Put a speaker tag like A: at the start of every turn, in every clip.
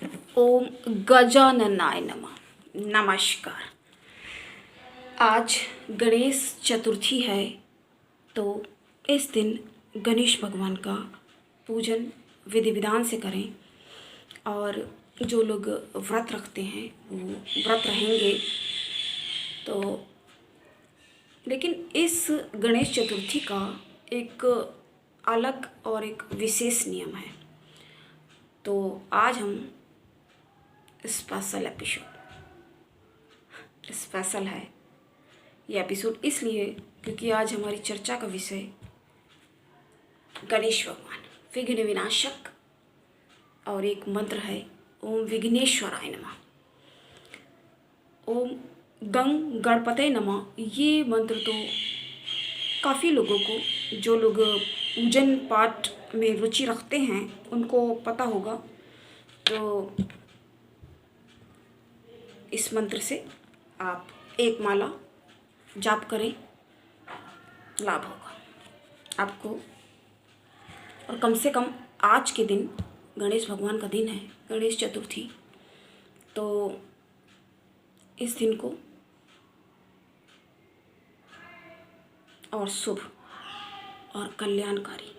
A: ओम गजाननाय नमः। नमस्कार। आज गणेश चतुर्थी है, तो इस दिन गणेश भगवान का पूजन विधि विधान से करें। और जो लोग व्रत रखते हैं वो व्रत रहेंगे। तो लेकिन इस गणेश चतुर्थी का एक अलग और एक विशेष नियम है। तो आज हम स्पेशल है ये एपिसोड इसलिए क्योंकि आज हमारी चर्चा का विषय गणेश भगवान विघ्न विनाशक, और एक मंत्र है ओम विघ्नेश्वराय नमः, ओम गंग गणपते नमः। ये मंत्र तो काफ़ी लोगों को, जो लोग पूजन पाठ में रुचि रखते हैं उनको पता होगा। तो इस मंत्र से आप एक माला जाप करें, लाभ होगा आपको। और कम से कम आज के दिन गणेश भगवान का दिन है, गणेश चतुर्थी, तो इस दिन को और शुभ और कल्याणकारी,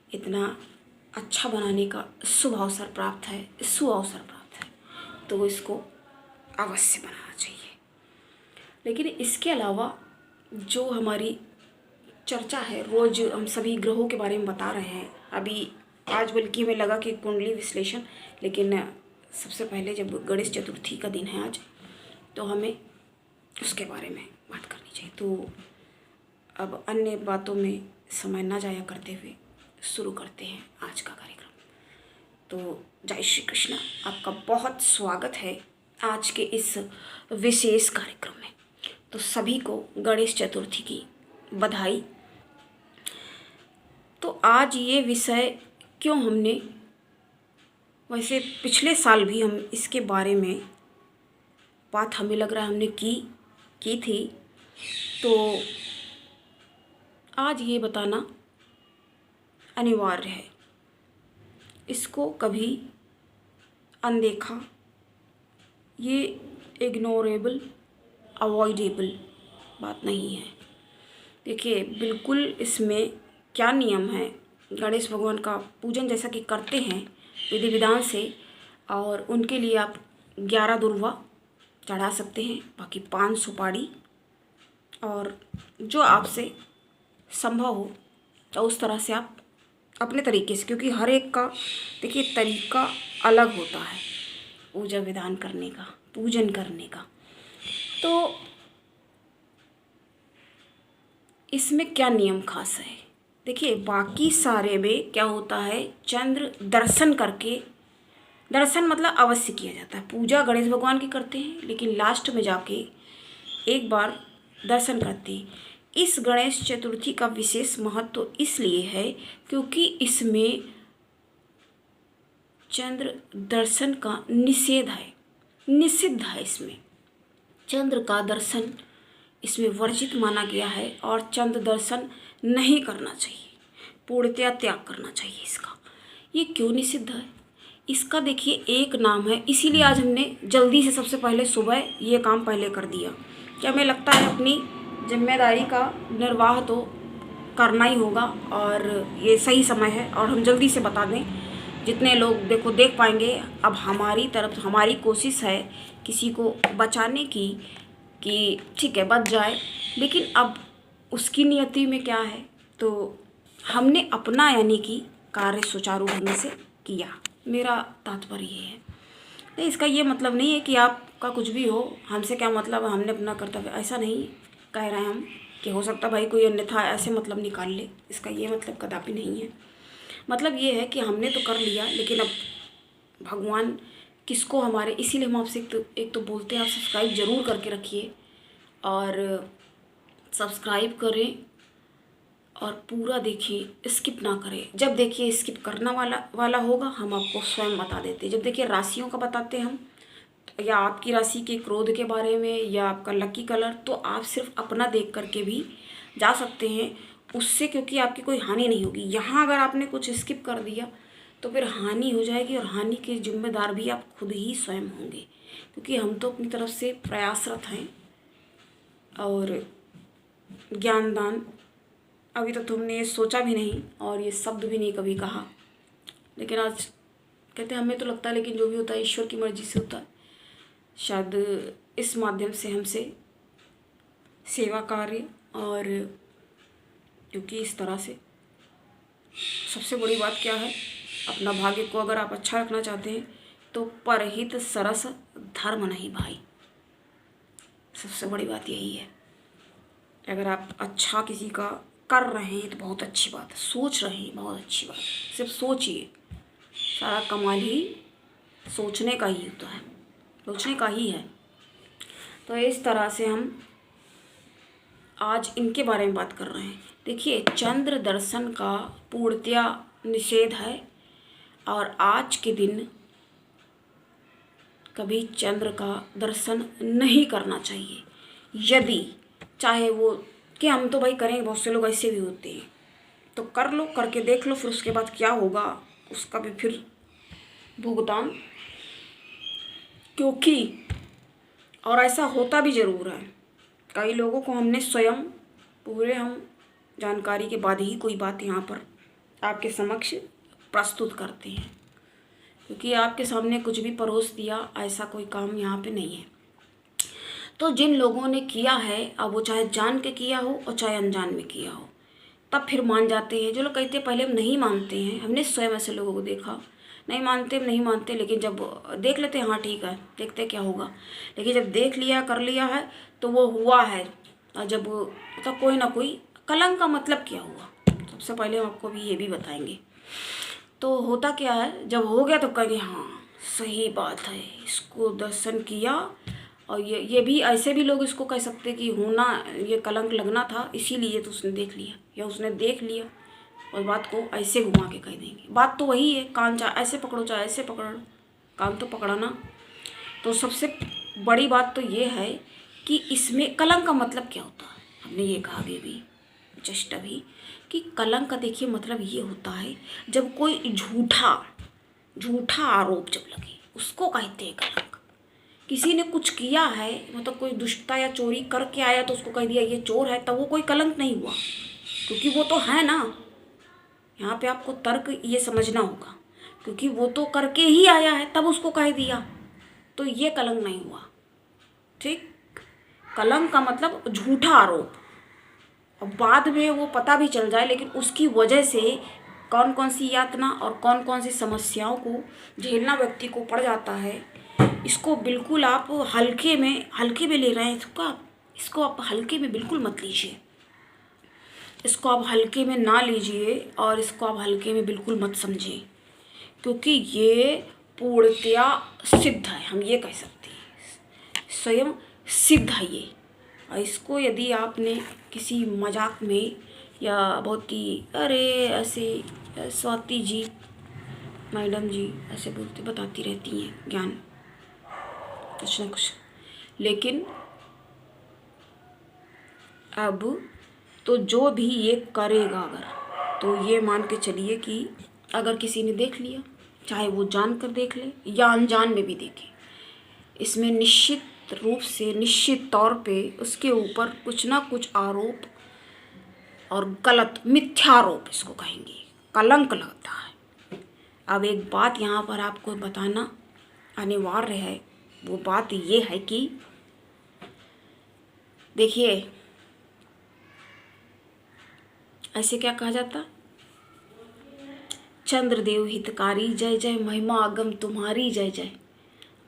A: इतना अच्छा बनाने का शुभ अवसर प्राप्त है, तो इसको अवश्य बनाना चाहिए। लेकिन इसके अलावा जो हमारी चर्चा है, रोज़ हम सभी ग्रहों के बारे में बता रहे हैं। अभी आज बल्कि हमें लगा कि कुंडली विश्लेषण, लेकिन सबसे पहले जब गणेश चतुर्थी का दिन है आज, तो हमें उसके बारे में बात करनी चाहिए। तो अब अन्य बातों में समय ना जाया करते हुए शुरू करते हैं आज का कार्यक्रम। तो जय श्री कृष्ण, आपका बहुत स्वागत है आज के इस विशेष कार्यक्रम में। तो सभी को गणेश चतुर्थी की बधाई। तो आज ये विषय क्यों हमने, वैसे पिछले साल भी हम इसके बारे में बात हमें लग रहा है हमने की थी, तो आज ये बताना अनिवार्य है। इसको कभी अनदेखा, ये इग्नोरेबल, अवॉइडेबल बात नहीं है। देखिए बिल्कुल इसमें क्या नियम है। गणेश भगवान का पूजन जैसा कि करते हैं विधि विधान से, और उनके लिए आप 11 दुर्वा चढ़ा सकते हैं, बाकी 5 सुपारी, और जो आपसे संभव हो तो उस तरह से आप अपने तरीके से, क्योंकि हर एक का देखिए तरीका अलग होता है पूजा विधान करने का, पूजन करने का। तो इसमें क्या नियम खास है, देखिए बाकी सारे में क्या होता है, चंद्र दर्शन करके, दर्शन मतलब अवश्य किया जाता है। पूजा गणेश भगवान की करते हैं, लेकिन लास्ट में जाके एक बार दर्शन करते हैं। इस गणेश चतुर्थी का विशेष महत्व इसलिए है क्योंकि इसमें चंद्र दर्शन का निषिद्ध है। इसमें चंद्र का दर्शन इसमें वर्जित माना गया है, और चंद्र दर्शन नहीं करना चाहिए, पूर्णतया त्याग करना चाहिए इसका। ये क्यों निषिद्ध है, इसका देखिए एक नाम है। इसीलिए आज हमने जल्दी से सबसे पहले सुबह ये काम पहले कर दिया कि हमें लगता है अपनी जिम्मेदारी का निर्वाह तो करना ही होगा, और ये सही समय है। और हम जल्दी से बता दें, जितने लोग देख पाएंगे। अब हमारी तरफ हमारी कोशिश है किसी को बचाने की, कि ठीक है बच जाए, लेकिन अब उसकी नियति में क्या है, तो हमने अपना यानी कि कार्य सुचारू ढंग से किया, मेरा तात्पर्य ये है। नहीं, इसका ये मतलब नहीं है कि आपका कुछ भी हो, हमसे क्या मतलब, हमने अपना कर्तव्य, ऐसा नहीं कह रहे हैं हम कि हो सकता भाई कोई अन्यथा ऐसे मतलब निकाल ले। इसका ये मतलब कदापि नहीं है। मतलब ये है कि हमने तो कर लिया, लेकिन अब भगवान किसको हमारे, इसीलिए हम आपसे एक तो बोलते हैं आप सब्सक्राइब ज़रूर करके रखिए, और सब्सक्राइब करें और पूरा देखिए, स्किप ना करें। जब देखिए स्किप करना वाला होगा, हम आपको स्वयं बता देते हैं। जब देखिए राशियों का बताते हैं हम, या आपकी राशि के क्रोध के बारे में, या आपका लकी कलर, तो आप सिर्फ अपना देख करके भी जा सकते हैं उससे, क्योंकि आपकी कोई हानि नहीं होगी। यहाँ अगर आपने कुछ स्किप कर दिया तो फिर हानि हो जाएगी, और हानि के जिम्मेदार भी आप खुद ही स्वयं होंगे, क्योंकि हम तो अपनी तरफ से प्रयासरत हैं। और ज्ञानदान अभी तक तुमने ये सोचा भी नहीं और ये शब्द भी नहीं कभी कहा, लेकिन आज कहते हैं हमें तो लगता है, लेकिन जो भी होता है ईश्वर की मर्जी से होता है। शायद इस माध्यम से हमसे सेवा कार्य, और क्योंकि इस तरह से सबसे बड़ी बात क्या है, अपना भाग्य को अगर आप अच्छा रखना चाहते हैं तो परहित सरस धर्म नहीं भाई। सबसे बड़ी बात यही है। अगर आप अच्छा किसी का कर रहे हैं तो बहुत अच्छी बात है, सोच रहे हैं बहुत अच्छी बात है, सिर्फ सोचिए। सारा कमाल ही सोचने का ही होता है, सोचने का ही है। तो इस तरह से हम आज इनके बारे में बात कर रहे हैं। देखिए, चंद्र दर्शन का पूर्णतया निषेध है, और आज के दिन कभी चंद्र का दर्शन नहीं करना चाहिए। यदि चाहे वो कि हम तो भाई करेंगे, बहुत से लोग ऐसे भी होते हैं, तो कर लो, करके देख लो, फिर उसके बाद क्या होगा उसका भी फिर भुगतान। क्योंकि और ऐसा होता भी ज़रूर है, कई लोगों को हमने स्वयं पूरे हम जानकारी के बाद ही कोई बात यहाँ पर आपके समक्ष प्रस्तुत करते हैं, क्योंकि आपके सामने कुछ भी परोस दिया ऐसा कोई काम यहाँ पे नहीं है। तो जिन लोगों ने किया है, अब वो चाहे जान के किया हो और चाहे अनजान में किया हो, तब फिर मान जाते हैं। जो लोग कहते हैं पहले हम नहीं मानते हैं, हमने स्वयं ऐसे लोगों को देखा, नहीं मानते नहीं मानते, लेकिन जब देख लेते हैं हाँ ठीक है देखते क्या होगा, लेकिन जब देख लिया कर लिया है तो वो हुआ है। और जब मतलब कोई ना कोई कलंक का मतलब क्या हुआ, सबसे पहले हम आपको भी ये भी बताएंगे। तो होता क्या है, जब हो गया तो कहेंगे हाँ सही बात है, इसको दर्शन किया। और ये भी ऐसे भी लोग इसको कह सकते कि होना, ये कलंक लगना था इसीलिए तो उसने देख लिया, या उसने देख लिया, और बात को ऐसे घुमा के कह देंगे। बात तो वही है, कान चाहे ऐसे पकड़ो चाहे ऐसे पकड़ो, कान तो पकड़ाना। तो सबसे बड़ी बात तो ये है कि इसमें कलंक का मतलब क्या होता है। हमने ये कहा अभी जस्ट अभी कि कलंक का देखिए मतलब ये होता है जब कोई झूठा आरोप जब लगे, उसको कहते हैं कलंक। किसी ने कुछ किया है, मतलब कोई दुष्टता या चोरी करके आया तो उसको कह दिया ये चोर है, तब वो कोई कलंक नहीं हुआ, क्योंकि वो तो है ना। यहाँ पे आपको तर्क ये समझना होगा, क्योंकि वो तो करके ही आया है तब उसको कह दिया, तो ये कलंक नहीं हुआ। ठीक, कलंक का मतलब झूठा आरोप, और बाद में वो पता भी चल जाए, लेकिन उसकी वजह से कौन कौन सी यातना और कौन कौन सी समस्याओं को झेलना व्यक्ति को पड़ जाता है। इसको बिल्कुल आप हल्के में ले रहे हैं, इसको आप हल्के में बिल्कुल मत लीजिए। इसको आप हल्के में ना लीजिए, और इसको आप हल्के में बिल्कुल मत समझिए, क्योंकि ये पूर्णतया सिद्ध है, हम ये कह सकते हैं, स्वयं सिद्ध है ये। और इसको यदि आपने किसी मजाक में या बहुत ही अरे ऐसे स्वाति जी मैडम जी ऐसे बोलते बताती रहती हैं ज्ञान कुछ ना कुछ, लेकिन अब तो जो भी ये करेगा अगर, तो ये मान के चलिए कि अगर किसी ने देख लिया, चाहे वो जान कर देख ले या अनजान में भी देखे, इसमें निश्चित रूप से निश्चित तौर पे उसके ऊपर कुछ ना कुछ आरोप और गलत मिथ्यारोप इसको कहेंगे, कलंक लगता है। अब एक बात यहाँ पर आपको बताना अनिवार्य है, वो बात ये है कि देखिए ऐसे क्या कहा जाता, चंद्रदेव हितकारी जय जय, महिमा अगम तुम्हारी जय जय,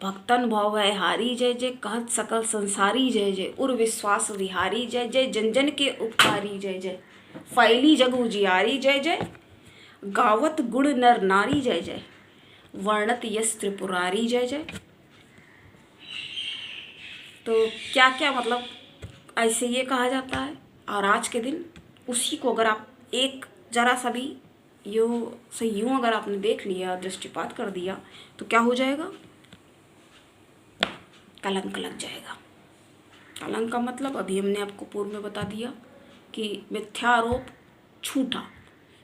A: भक्तन भाव है हारी जय जय, कहत सकल संसारी जय जय, उर विश्वास विहारी जय जय, जन जन के उपकारी जय जय, फैली जग उजियारी जय जय, गावत गुण नर नारी जय जय, वर्णत यश त्रिपुरारी जय जय। तो क्या क्या मतलब ऐसे ये कहा जाता है। और आज के दिन उसी को अगर आप एक जरा सा भी यूँ अगर आपने देख लिया, दृष्टिपात कर दिया, तो क्या हो जाएगा, कलंक लग जाएगा। कलंक का मतलब अभी हमने आपको पूर्व में बता दिया कि मिथ्या आरोप, झूठा,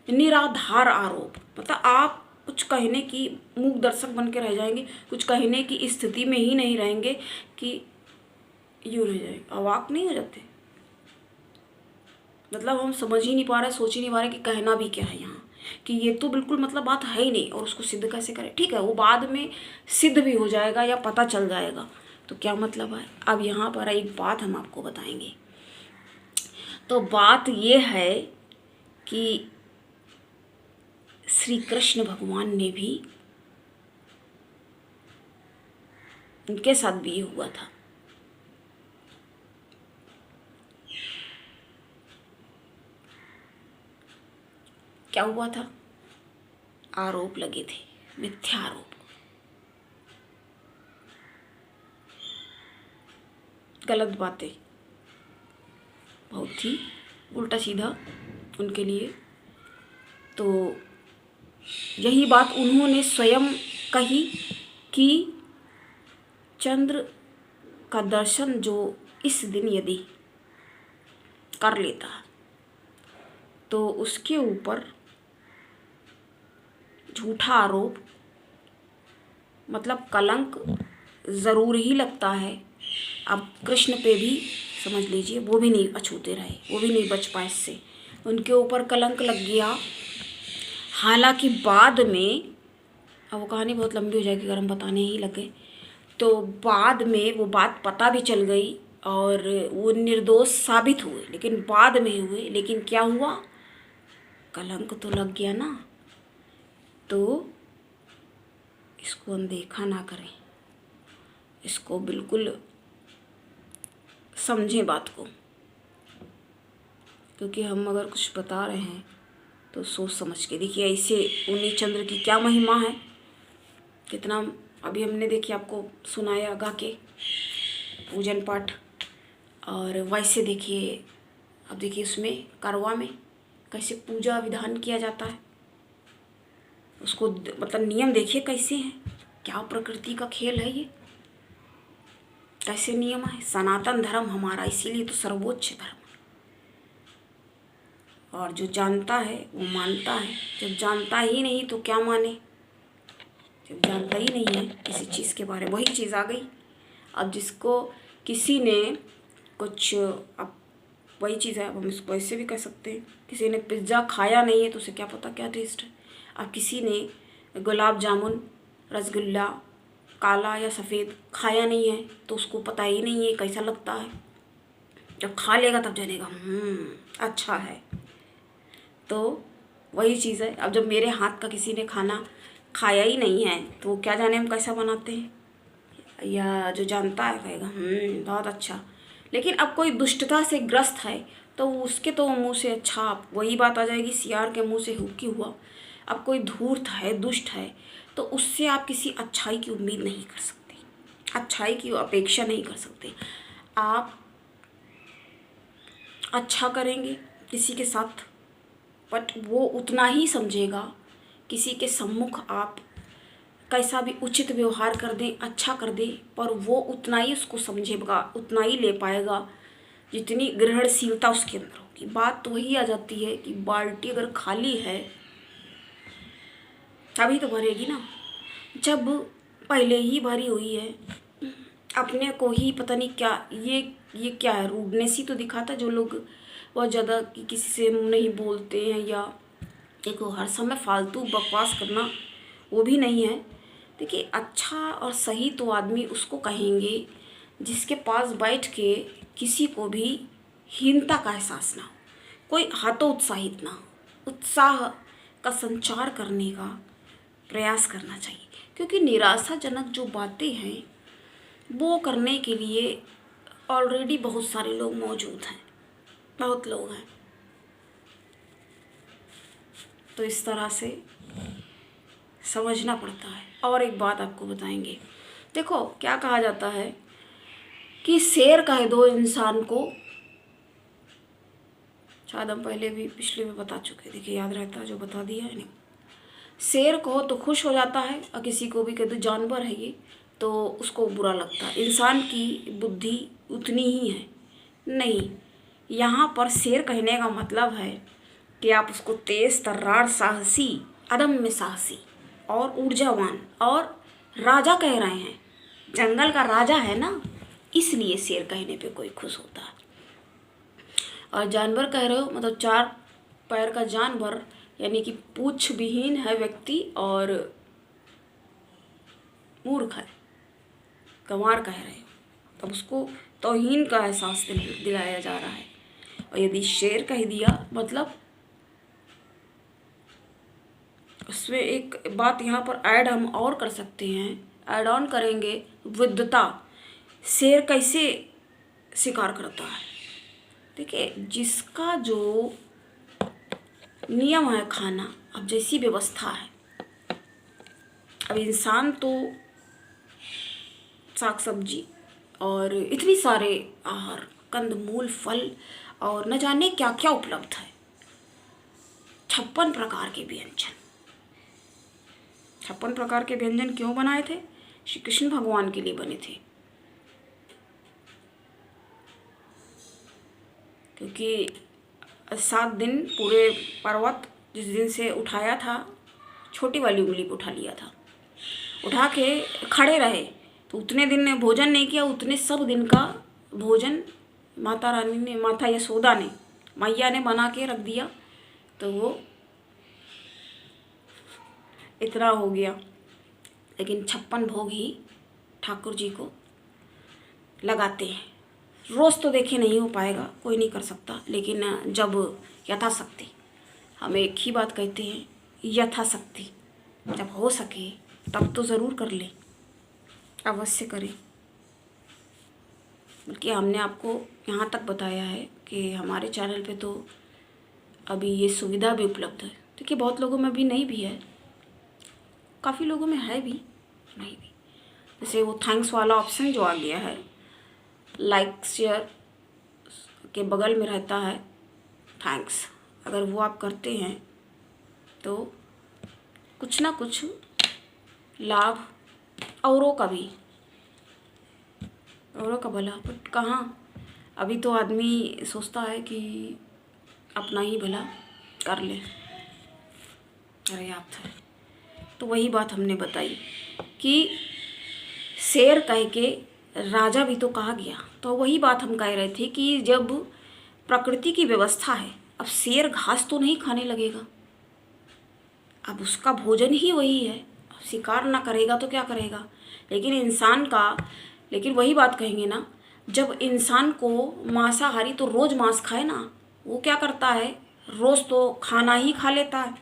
A: निराधार आरोप, मतलब आप कुछ कहने की मूक दर्शक बन के रह जाएंगे, कुछ कहने की स्थिति में ही नहीं रहेंगे कि यूँ रह जाए, अवाक नहीं हो जाते। मतलब हम समझ ही नहीं पा रहे, सोच ही नहीं पा रहे कि कहना भी क्या है यहाँ, कि ये तो बिल्कुल मतलब बात है ही नहीं और उसको सिद्ध कैसे करें। ठीक है, वो बाद में सिद्ध भी हो जाएगा या पता चल जाएगा, तो क्या मतलब है। अब यहाँ पर एक बात हम आपको बताएंगे। तो बात ये है कि श्री कृष्ण भगवान ने भी, उनके साथ भी ये हुआ था। क्या हुआ था? आरोप लगे थे, मिथ्या आरोप, गलत बातें, बहुत ही उल्टा सीधा उनके लिए। तो यही बात उन्होंने स्वयं कही कि चंद्र का दर्शन जो इस दिन यदि कर लेता तो उसके ऊपर झूठा आरोप मतलब कलंक ज़रूर ही लगता है। अब कृष्ण पे भी समझ लीजिए, वो भी नहीं अछूते रहे, वो भी नहीं बच पाए इससे, उनके ऊपर कलंक लग गया। हालांकि बाद में, अब वो कहानी बहुत लंबी हो जाएगी अगर हम बताने ही लगे, तो बाद में वो बात पता भी चल गई और वो निर्दोष साबित हुए, लेकिन बाद में हुए। लेकिन क्या हुआ, कलंक तो लग गया ना। तो इसको अनदेखा ना करें, इसको बिल्कुल समझें बात को, क्योंकि हम अगर कुछ बता रहे हैं तो सोच समझ के देखिए। ऐसे उन्हीं चंद्र की क्या महिमा है, कितना अभी हमने देखिए आपको सुनाया गा के पूजन पाठ। और वैसे देखिए, अब देखिए उसमें करवा में कैसे पूजा विधान किया जाता है, उसको मतलब नियम देखिए कैसे हैं, क्या प्रकृति का खेल है ये, कैसे नियम है। सनातन धर्म हमारा इसीलिए तो सर्वोच्च धर्म, और जो जानता है वो मानता है, जब जानता ही नहीं तो क्या माने, जब जानता ही नहीं है किसी चीज़ के बारे में। वही चीज़ आ गई। अब जिसको किसी ने कुछ, अब वही चीज़ है, अब हम इसको ऐसे भी कह सकते हैं, किसी ने पिज़्ज़ा खाया नहीं है तो उसे क्या पता क्या टेस्ट है। अब किसी ने गुलाब जामुन, रसगुल्ला काला या सफ़ेद खाया नहीं है तो उसको पता ही नहीं है कैसा लगता है, जब खा लेगा तब जानेगा अच्छा है। तो वही चीज़ है, अब जब मेरे हाथ का किसी ने खाना खाया ही नहीं है तो क्या जाने हम कैसा बनाते हैं, या जो जानता है कहेगा बहुत अच्छा। लेकिन अब कोई दुष्टता से ग्रस्त है तो उसके तो मुंह से अच्छा, वही बात आ जाएगी, सियार के मुंह से हुक्की हुआ। अब कोई धूर्त है, दुष्ट है, तो उससे आप किसी अच्छाई की उम्मीद नहीं कर सकते, अच्छाई की अपेक्षा नहीं कर सकते। आप अच्छा करेंगे किसी के साथ, बट वो उतना ही समझेगा। किसी के सम्मुख आप कैसा भी उचित व्यवहार कर दें, अच्छा कर दें, पर वो उतना ही उसको समझेगा, उतना ही ले पाएगा जितनी ग्रहणशीलता उसके अंदर होगी। बात तो वही आ जाती है कि बाल्टी अगर खाली है तभी तो भरेगी ना, जब पहले ही भरी हुई है। अपने को ही पता नहीं क्या ये क्या है, रूडनेस ही तो दिखाता है। जो लोग बहुत ज़्यादा किसी से नहीं बोलते हैं या देखो हर समय फालतू बकवास करना, वो भी नहीं है। देखिए अच्छा और सही तो आदमी उसको कहेंगे जिसके पास बैठ के किसी को भी हीनता का एहसास ना हो, कोई हतोत्साहित ना हो, उत्साह का संचार करने का प्रयास करना चाहिए। क्योंकि निराशाजनक जो बातें हैं वो करने के लिए ऑलरेडी बहुत सारे लोग मौजूद हैं, बहुत लोग हैं। तो इस तरह से समझना पड़ता है। और एक बात आपको बताएंगे, देखो क्या कहा जाता है कि शेर कह दो इंसान को, शायद हम पहले भी पिछले में बता चुके, देखिए याद रहता है जो बता दिया है नहीं। शेर कहो तो खुश हो जाता है और किसी को भी कह दो जानवर है ये तो उसको बुरा लगता है। इंसान की बुद्धि उतनी ही है नहीं। यहाँ पर शेर कहने का मतलब है कि आप उसको तेज तर्रार, साहसी, अदम्य साहसी, और ऊर्जावान और राजा कह रहे हैं, जंगल का राजा है ना, इसलिए शेर कहने पे कोई खुश होता है। और जानवर कह रहे हो मतलब 4 पैर का जानवर, यानी कि पूछ विहीन है व्यक्ति और मूर्ख है, गंवार कह रहे हो, तब उसको तौहीन का एहसास दिलाया जा रहा है। और यदि शेर कह दिया मतलब उसमें एक बात यहाँ पर ऐड हम और कर सकते हैं, ऐड ऑन करेंगे, विद्वता। शेर कैसे शिकार करता है? देखिए, जिसका जो नियम है खाना, अब जैसी व्यवस्था है, अब इंसान तो साग सब्जी और इतनी सारे आहार, कंदमूल, फल और न जाने क्या क्या उपलब्ध है, 56 प्रकार के व्यंजन। 56 प्रकार के व्यंजन क्यों बनाए थे? श्री कृष्ण भगवान के लिए बने थे, क्योंकि 7 दिन पूरे पर्वत जिस दिन से उठाया था, छोटी वाली उंगली पे उठा लिया था, उठा के खड़े रहे, तो उतने दिन ने भोजन नहीं किया, उतने सब दिन का भोजन माता रानी ने, माता यशोदा ने, मैया ने बना के रख दिया, तो वो इतना हो गया। लेकिन 56 भोग ही ठाकुर जी को लगाते हैं। रोज़ तो देखे नहीं हो पाएगा, कोई नहीं कर सकता, लेकिन जब यथाशक्ति, हम एक ही बात कहते हैं, यथाशक्ति, जब हो सके तब तो ज़रूर कर ले, अवश्य करें। बल्कि हमने आपको यहाँ तक बताया है कि हमारे चैनल पे तो अभी ये सुविधा भी उपलब्ध है। देखिए, बहुत लोगों में भी नहीं भी है, काफ़ी लोगों में है भी, नहीं भी। जैसे वो थैंक्स वाला ऑप्शन जो आ गया है, लाइक शेयर के बगल में रहता है थैंक्स, अगर वो आप करते हैं तो कुछ ना कुछ लाभ औरों का भी, औरों का भला। बट कहाँ, अभी तो आदमी सोचता है कि अपना ही भला कर ले, पर्याप्त है। तो वही बात हमने बताई कि शेर कह के राजा भी तो कहा गया, तो वही बात हम कह रहे थे कि जब प्रकृति की व्यवस्था है, अब शेर घास तो नहीं खाने लगेगा, अब उसका भोजन ही वही है, अब शिकार ना करेगा तो क्या करेगा। लेकिन इंसान का, लेकिन वही बात कहेंगे ना, जब इंसान को मांसाहारी तो रोज़ मांस खाए ना, वो क्या करता है, रोज़ तो खाना ही खा लेता है,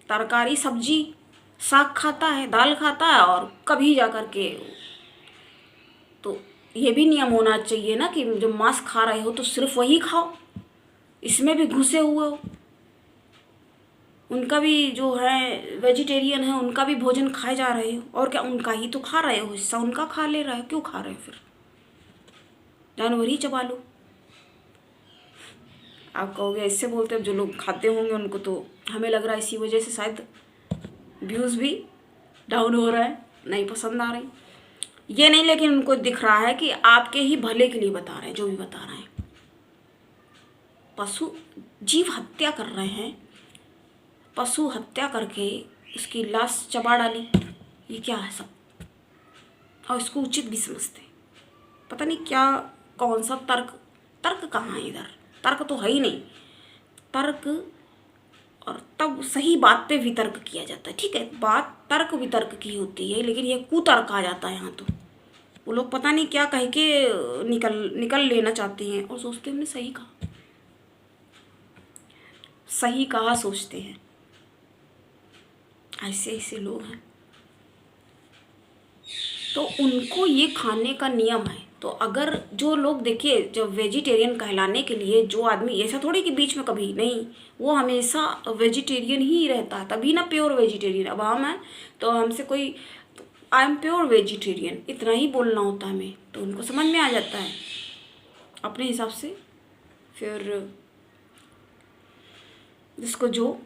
A: तरकारी सब्जी साग खाता है, दाल खाता है, और कभी जा कर के, तो ये भी नियम होना चाहिए ना कि जब मांस खा रहे हो तो सिर्फ वही खाओ, इसमें भी घुसे हुए हो। उनका भी जो है वेजिटेरियन है, उनका भी भोजन खाए जा रहे हो, और क्या उनका ही तो खा रहे हो, हिस्सा उनका खा ले रहे हो, क्यों खा रहे हो? फिर जानवर ही चबा लो। आप कहोगे ऐसे बोलते, अब जो लोग खाते होंगे उनको तो, हमें लग रहा है इसी वजह से शायद व्यूज़ भी डाउन हो रहा है, नहीं पसंद आ रही, ये नहीं, लेकिन उनको दिख रहा है कि आपके ही भले के लिए बता रहे हैं, जो भी बता रहे हैं। पशु जीव हत्या कर रहे हैं, पशु हत्या करके उसकी लाश चबा डाली, ये क्या है सब, और इसको उचित भी समझते हैं। पता नहीं क्या, कौन सा तर्क, तर्क कहाँ है इधर, तर्क तो है ही नहीं, तर्क, और तब सही बात पे वितर्क किया जाता है। ठीक है, बात तर्क वितर्क की होती है, लेकिन ये कुतर्क आ जाता है यहाँ। तो वो लोग पता नहीं क्या कह के निकल लेना चाहते हैं, और सोचते हैं हमने सही कहा, सही कहा सोचते हैं। ऐसे ऐसे लोग हैं, तो उनको ये खाने का नियम है। तो अगर जो लोग, देखिए, जब वेजिटेरियन कहलाने के लिए जो आदमी, ऐसा थोड़ी कि बीच में कभी नहीं, वो हमेशा वेजिटेरियन ही रहता है, तभी ना प्योर वेजिटेरियन। अब हम हैं तो हमसे कोई, आई एम प्योर वेजिटेरियन, इतना ही बोलना होता है हमें, तो उनको समझ में आ जाता है अपने हिसाब से। फिर जिसको जो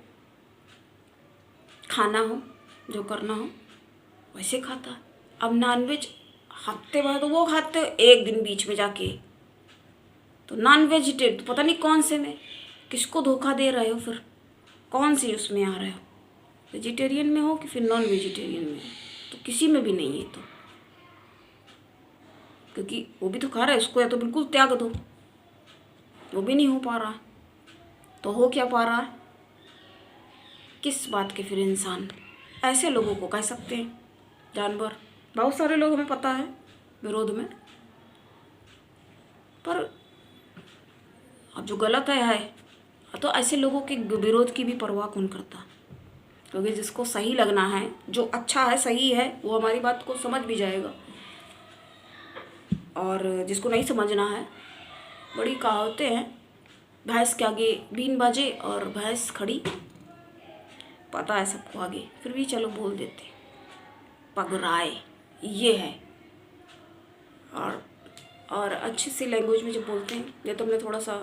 A: खाना हो, जो करना हो, वैसे खाता है। अब नॉनवेज हफ्ते भर तो वो खाते हो, एक दिन बीच में जाके तो नॉन वेजिटेरियन, तो पता नहीं कौन से में किसको धोखा दे रहे हो, फिर कौन सी उसमें आ रहे हो। वेजिटेरियन में हो कि फिर नॉन वेजिटेरियन में, तो किसी में भी नहीं है। तो क्योंकि वो भी तो खा रहा है, उसको या तो बिल्कुल त्याग दो, वो भी नहीं हो पा रहा, तो हो क्या पा रहा है? किस बात के फिर इंसान? ऐसे लोगों को कह सकते हैं जानवर। बहुत सारे लोग हमें पता है विरोध में, पर अब जो गलत है तो ऐसे लोगों के विरोध की भी परवाह कौन करता? क्योंकि जिसको सही लगना है, जो अच्छा है, सही है, वो हमारी बात को समझ भी जाएगा, और जिसको नहीं समझना है, बड़ी कहावतें हैं, भैंस के आगे बीन बाजे और भैंस खड़ी, पता है सबको आगे, फिर भी चलो बोल देते, पगराए, ये है। और अच्छी सी लैंग्वेज में जब बोलते हैं, ये तो हमने थोड़ा सा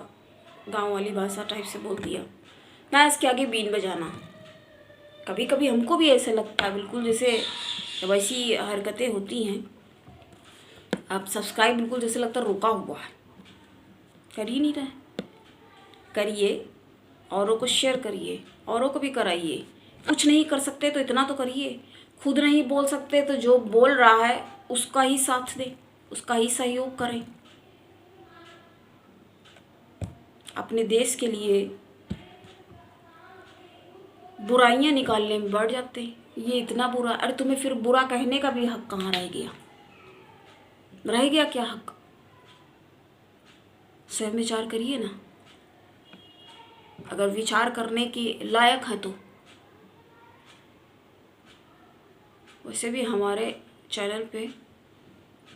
A: गांव वाली भाषा टाइप से बोल दिया, भैंस के आगे बीन बजाना। कभी कभी हमको भी ऐसे लगता है, बिल्कुल जैसे जब ऐसी हरकतें होती हैं, अब सब्सक्राइब बिल्कुल जैसे लगता है रोका हुआ है, कर ही नहीं रहे। करिए, औरों को शेयर करिए, औरों को भी कराइए। कुछ नहीं कर सकते तो इतना तो करिए, खुद नहीं बोल सकते तो जो बोल रहा है उसका ही साथ दें, उसका ही सहयोग करें। अपने देश के लिए बुराइयां निकालने में बढ़ जाते हैं, ये इतना बुरा, अरे तुम्हें फिर बुरा कहने का भी हक कहाँ रह गया? रह गया क्या हक? स्वयं विचार करिए ना, अगर विचार करने के लायक है तो। वैसे भी हमारे चैनल पे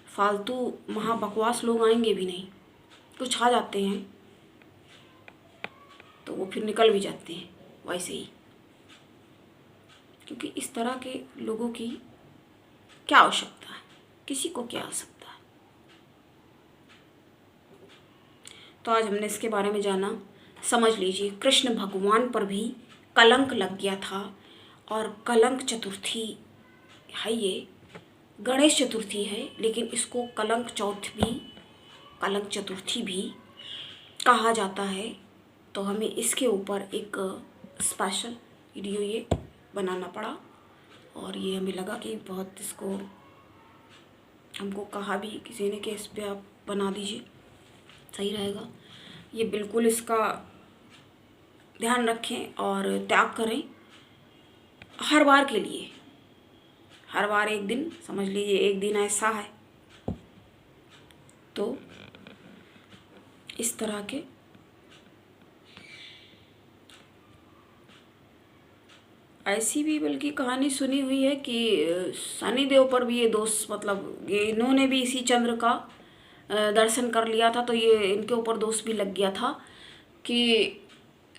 A: फालतू महाबकवास लोग आएंगे भी नहीं, कुछ आ जाते हैं तो वो फिर निकल भी जाते हैं वैसे ही, क्योंकि इस तरह के लोगों की क्या आवश्यकता है? किसी को क्या आवश्यकता है? तो आज हमने इसके बारे में जाना। समझ लीजिए, कृष्ण भगवान पर भी कलंक लग गया था, और कलंक चतुर्थी है, ये गणेश चतुर्थी है, लेकिन इसको कलंक चतुर्थी भी कहा जाता है। तो हमें इसके ऊपर एक स्पेशल वीडियो ये बनाना पड़ा, और ये हमें लगा कि बहुत इसको, हमको कहा भी किसी ने कि इस पर आप बना दीजिए, सही रहेगा। ये बिल्कुल इसका ध्यान रखें और त्याग करें हर बार के लिए। हर बार एक दिन, समझ लीजिए एक दिन ऐसा है, तो इस तरह के ऐसी भी बल्कि कहानी सुनी हुई है कि शनि देव पर भी ये दोष, मतलब ये इन्होंने भी इसी चंद्र का दर्शन कर लिया था, तो ये इनके ऊपर दोष भी लग गया था कि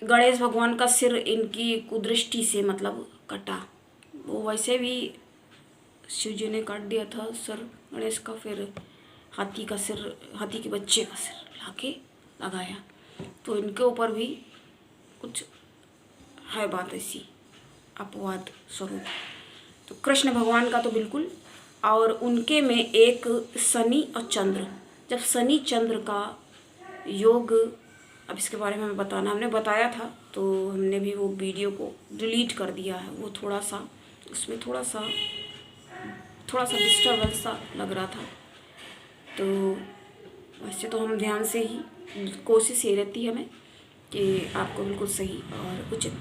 A: गणेश भगवान का सिर इनकी कुदृष्टि से मतलब कटा। वो वैसे भी शिव जी ने काट दिया था सर गणेश का, फिर हाथी का सिर, हाथी के बच्चे का सिर लाके लगाया, तो इनके ऊपर भी कुछ है बात ऐसी अपवाद स्वरूप। तो कृष्ण भगवान का तो बिल्कुल, और उनके में एक शनि और चंद्र, जब शनि चंद्र का योग, अब इसके बारे में हमें बताना, हमने बताया था तो हमने भी वो वीडियो को डिलीट कर दिया है। वो थोड़ा सा उसमें थोड़ा सा डिस्टर्बेंस सा लग रहा था, तो वैसे तो हम ध्यान से ही, कोशिश ये रहती है हमें कि आपको बिल्कुल सही और उचित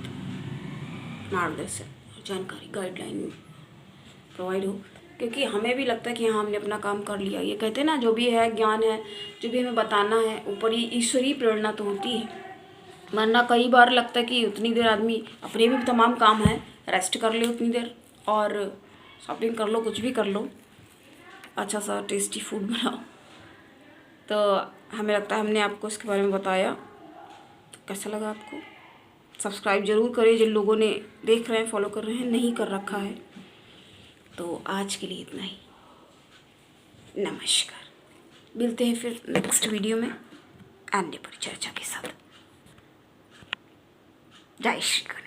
A: मार्गदर्शन और जानकारी, गाइडलाइन प्रोवाइड हो, क्योंकि हमें भी लगता है कि हाँ हमने अपना काम कर लिया। ये कहते हैं ना, जो भी है ज्ञान है, जो भी हमें बताना है, ऊपर ही ईश्वरीय प्रेरणा तो होती है। वरना कई बार लगता है कि उतनी देर आदमी, अपने भी तमाम काम है, रेस्ट कर ले उतनी देर, और शॉपिंग कर लो, कुछ भी कर लो, अच्छा सा टेस्टी फूड बनाओ। तो हमें लगता है हमने आपको इसके बारे में बताया। तो कैसा लगा आपको? सब्सक्राइब जरूर करें जिन लोगों ने देख रहे हैं, फॉलो कर रहे हैं, नहीं कर रखा है। तो आज के लिए इतना ही, नमस्कार। मिलते हैं फिर नेक्स्ट वीडियो में अन्य परिचर्चा के साथ। जय श्री कृष्ण।